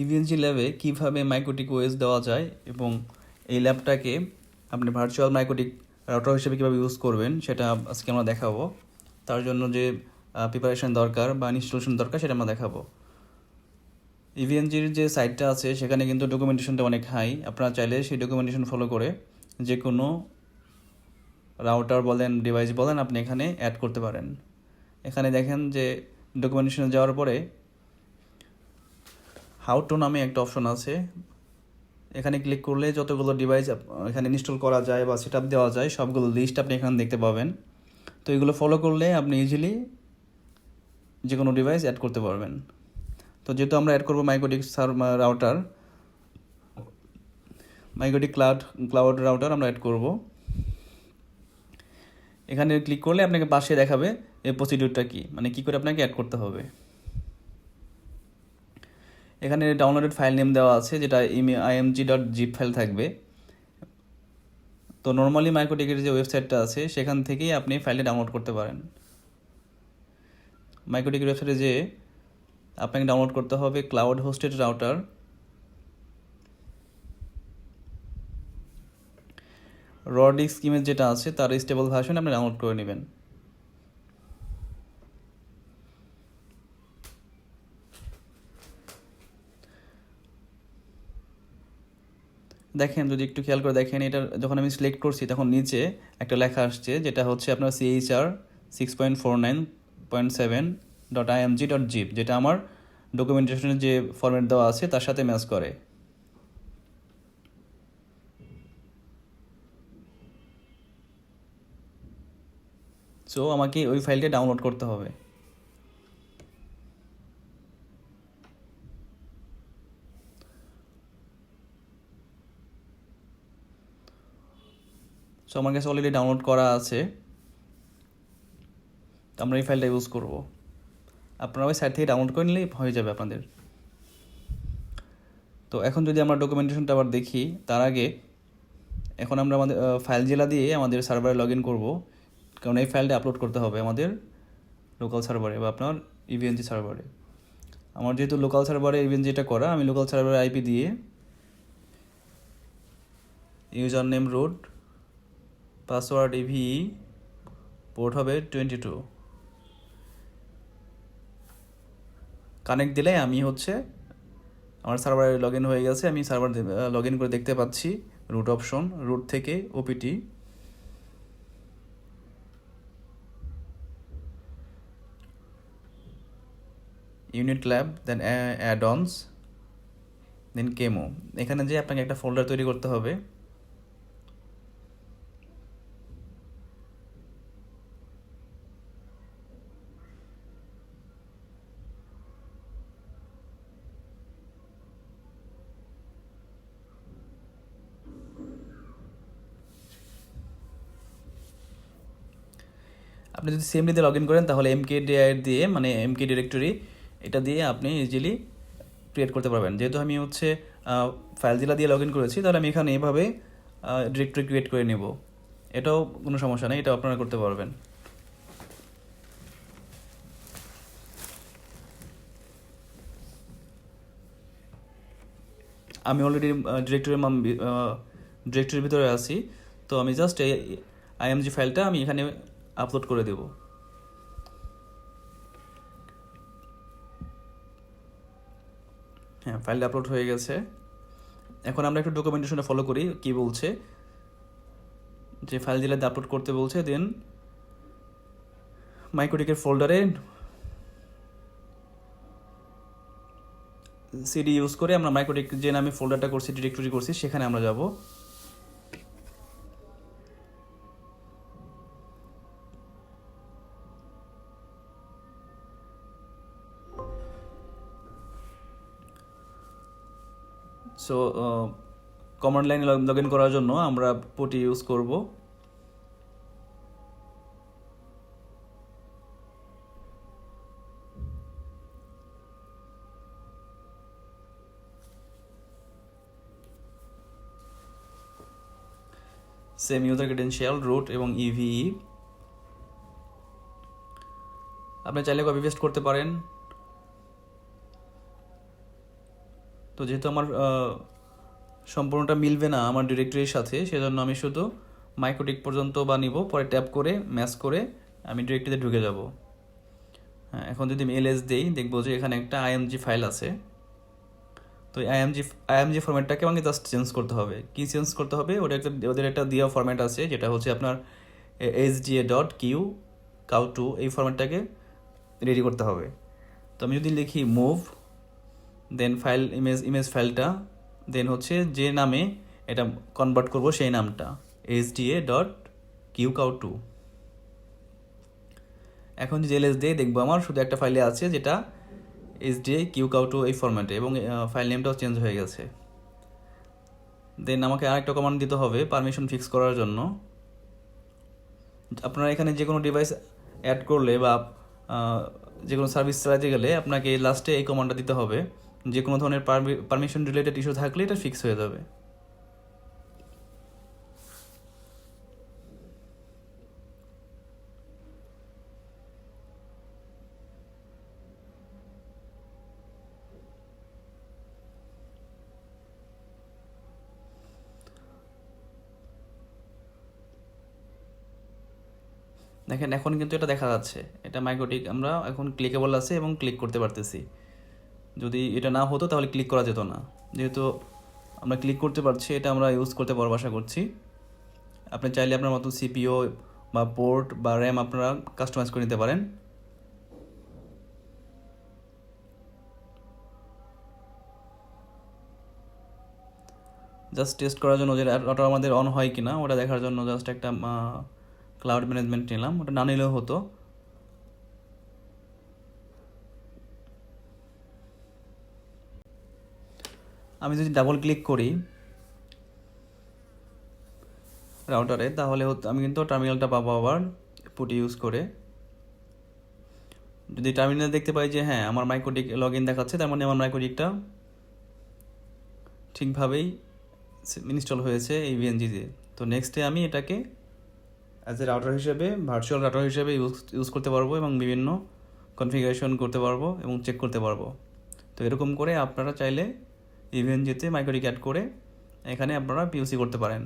EVE-NG ল্যাবে কীভাবে MikroTik OS দেওয়া যায় এবং এই ল্যাবটাকে আপনি ভার্চুয়াল মাইক্রোটিক রাউটার হিসেবে কীভাবে ইউজ করবেন সেটা আজকে আমরা দেখাবো। তার জন্য যে প্রিপারেশন দরকার বা ইনস্টলেশন দরকার সেটা আমরা দেখাবো। ইভিএনজির যে সাইটটা আছে সেখানে কিন্তু ডকুমেন্টেশনটা অনেক হাই। আপনারা চাইলে সেই ডকুমেন্টেশন ফলো করে যে কোনো রাউটার বলেন ডিভাইস বলেন আপনি এখানে অ্যাড করতে পারেন। এখানে দেখেন যে ডকুমেন্টেশনে যাওয়ার পরে হাউ টু নামে একটা অপশন আছে। এখানে ক্লিক করলে যতগুলো ডিভাইস এখানে ইনস্টল করা যায় বা সেট আপ দেওয়া যায় সবগুলো লিস্ট আপনি এখানে দেখতে পাবেন। তো এগুলো ফলো করলে আপনি ইজিলি যে কোনো ডিভাইস অ্যাড করতে পারবেন। তো যেহেতু আমরা অ্যাড করবো MikroTik router, MikroTik cloud router আমরা অ্যাড করব। এখানে ক্লিক করলে আপনাকে পাশে দেখাবে এই প্রসিডিউরটা কী, মানে কী করে আপনাকে অ্যাড করতে হবে। এখানে ডাউনলোডেড ফাইল নেম দেওয়া আছে যেটা img.zip ফাইল থাকবে। তো নর্মালি মাইক্রোটিকের যে ওয়েবসাইটটা আছে সেখান থেকেই আপনি ফাইলটা ডাউনলোড করতে পারেন। মাইক্রোটিকের ওয়েবসাইটে যে আপনাকে ডাউনলোড করতে হবে ক্লাউড হোস্টেড রাউটার। র ডিস্ক ইমেজ যেটা আছে তার স্টেবল ভার্সন আপনি ডাউনলোড করে নেবেন। দেখেন, যদি একটু খেয়াল করে দেখেন, এটা যখন আমি সিলেক্ট করছি তখন নিচে একটা লেখা আসছে যেটা হচ্ছে আপনার CHR 6.49.7.img.zip, যেটা আমার ডকুমেন্টেশনের যে ফরম্যাট দেওয়া আছে তার সাথে ম্যাচ করে। সো আমাকে ওই ফাইলটা ডাউনলোড করতে হবে। সো আমার কাছে অলরেডি ডাউনলোড করা আছে, তো আমরা এই ফাইলটা ইউজ করব। আপনারা ওই সাইট থেকে ডাউনলোড করে নিলেই হয়ে যাবে আপনাদের। তো এখন যদি আমরা ডকুমেন্টেশনটা আবার দেখি, তার আগে এখন আমরা আমাদের ফাইল জেলা দিয়ে আমাদের সার্ভারে লগ ইন করবো, কারণ এই ফাইলটা আপলোড করতে হবে আমাদের লোকাল সার্ভারে বা আপনার ইভিএনজি সার্ভারে। আমার যেহেতু লোকাল সার্ভারে ইভিএনজিটা করা, আমি লোকাল সার্ভারের আইপি দিয়ে user name root, password EVE, port হবে 22 কানেক্ট দিলে আমি আমার সার্ভারে লগ ইন হয়ে গেছে। আমি সার্ভার লগ ইন করে দেখতে পাচ্ছি রুট অপশন, রুট থেকে ওপিটি, ইউনিট ল্যাব, দেন অ্যাড-অনস, দেন কেমো। এখানে যে আপনাকে একটা ফোল্ডার তৈরি করতে হবে। আপনি যদি সেমডি দিয়ে লগ ইন করেন তাহলে MKDIR দিয়ে, মানে এমকে ডিরেক্টরি, এটা দিয়ে আপনি ইজিলি ক্রিয়েট করতে পারবেন। যেহেতু আমি ফাইলজিলা দিয়ে লগ ইন করেছি, তাহলে আমি এখানে এইভাবে ডিরেক্টরি ক্রিয়েট করে নেব। এটাও কোনো সমস্যা নেই, এটাও আপনারা করতে পারবেন। আমি অলরেডি ডিরেক্টরির ভিতরে আছি, তো আমি জাস্ট এই IMG ফাইলটা আমি এখানে আপলোড করে দেব। হ্যাঁ, ফাইলটা আপলোড হয়ে গেছে। এখন আমরা একটু ডকুমেন্টেশনটা ফলো করি কি বলছে। যে ফাইল জেলাতে আপলোড করতে বলছে, দেন মাইক্রোটিকের ফোল্ডারে সিডি ইউজ করে আমরা মাইক্রোটিক যে নামে ফোল্ডারটা করছি, ডিরেক্টরি করছি, সেখানে আমরা যাব। সো কমান্ড লাইনে লগ ইন করার জন্য আমরা পুটি ইউজ করব। সেম ইউজার ক্রেডেনশিয়াল, রুট এবং ইভিই। আপনি চাইলে কপি পেস্ট করতে পারেন। তো যেহেতু আমার সম্পূর্ণটা মিলবে না আমার ডিরেক্টরির সাথে, সেজন্য আমি শুধু মাইক্রোটিক পর্যন্ত বা নিব, পরে ট্যাপ করে ম্যাচ করে আমি ডিরেক্টরিতে ঢুকে যাব। হ্যাঁ, এখন যদি আমি এলএস দিই, দেখবো যে এখানে একটা আইএমজি ফাইল আছে। তো এই আইএমজি ফরম্যাটটাকে আমাকে জাস্ট চেঞ্জ করতে হবে। কি চেঞ্জ করতে হবে? ওদের একটা দেওয়া ফরম্যাট আছে, যেটা হচ্ছে আপনার HGA.Q-Cow2, এই ফরম্যাটটাকে রেডি করতে হবে। তো আমি যদি লিখি মুভ, দেন ফাইল ইমেজ ফাইলটা, দেন হচ্ছে যে নামে এটা কনভার্ট করব সেই নামটা HGA.Q-Cow2। এখন যদি এলএস দিয়ে দেখবো আমার শুধু একটা ফাইলে আছে, যেটা HGA.Q-Cow2 এই ফরম্যাটে, এবং ফাইল নেমটাও চেঞ্জ হয়ে গেছে। দেন আমাকে আরেকটা কমান্ড দিতে হবে পারমিশন ফিক্স করার জন্য। আপনারা এখানে যে কোনো ডিভাইস অ্যাড করলে বা যে কোনো সার্ভিস চালাতে গেলে আপনাকে লাস্টে এই কমান্ডটা দিতে হবে। যে কোনো ধরনের পারমিশন রিলেটেড ইস্যু থাকলে এটা ফিক্স হয়ে যাবে। দেখেন এখন কিন্তু এটা দেখা যাচ্ছে, এটা মাইক্রোটিক আমরা এখন ক্লিকেবল আছে এবং ক্লিক করতে পারতেছি। যদি এটা না হতো তাহলে ক্লিক করা যেত না। যেহেতু আমরা ক্লিক করতে পারছি, এটা আমরা ইউজ করতে পারবো আশা করছি। আপনি চাইলে আপনার মতো সিপিইউ বা পোর্ট বা র্যাম আপনারা কাস্টমাইজ করে নিতে পারেন। জাস্ট টেস্ট করার জন্য যে ওটা আমাদের অন হয় কিনা ওটা দেখার জন্য জাস্ট একটা ক্লাউড ম্যানেজমেন্ট নিলাম, ওটা না নিলেও হতো। আমি যদি ডাবল ক্লিক করি রাউটারে, তাহলে আমি কিন্তু টার্মিনালটা পাবো আবার পুটি ইউজ করে। যদি টার্মিনাল দেখতে পাই যে হ্যাঁ আমার মাইক্রোটিক লগ ইন দেখাচ্ছে, তার মানে আমার মাইক্রোটিকটা ঠিকভাবেই ইনস্টল হয়েছে এই ভিএনজিতে। তো নেক্সটে আমি এটাকে অ্যাজ এ রাউটার হিসেবে, ভার্চুয়াল রাউটার হিসেবে ইউজ করতে পারবো এবং বিভিন্ন কনফিগারেশন করতে পারবো এবং চেক করতে পারবো। তো এরকম করে আপনারা চাইলে ইভিএনজিতে মাইক্রোটিক অ্যাড করে এখানে আপনারা পিওসি করতে পারেন।